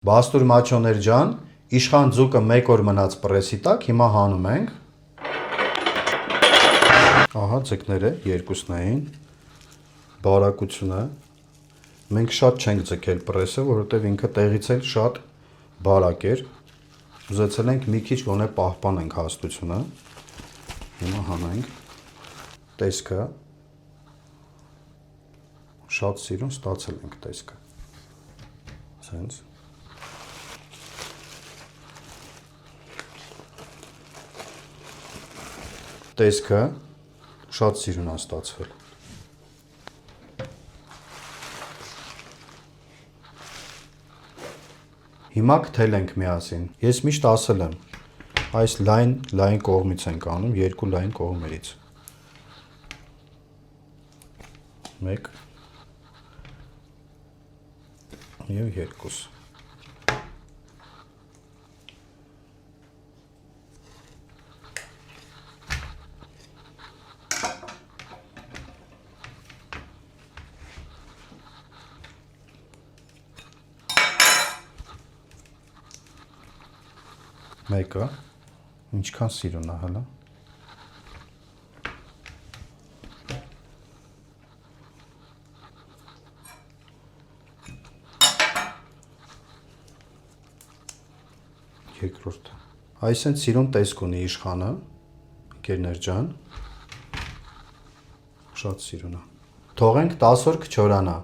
Բաստուր մաչոներ ջան, իշխան ձուկը մեկ օր մնաց պրեսի տակ, հիմա հանում ենք։ Ահա ձկները երկուսն էին, բարակությունը, մենք շատ չենք ձգել պրեսը, որովհետև ինքը տեղից էլ շատ բարակ էր, ուզեցել ենք մի քիչ գոնե պահպանենք հաստությունը, հիմա հանենք, տեսքը, շատ սիրուն ստացել ենք տեսքը, սենց, տեսքը շատ սիրուն է ստացվել։ Հիմա քթել ենք միասին։ Ես միշտ ասել եմ, այս լայն կողմից ենք անում, երկու լայն կողմերից։ 1 և 2։ Մեկը, ինչքան սիրուն է, հələ։ Երկրորդը։ Այսինքն սիրուն տեսք ունի իշխանը, ընկերներ ջան, շատ սիրուն է։ Թողենք 10 օր կչորանա։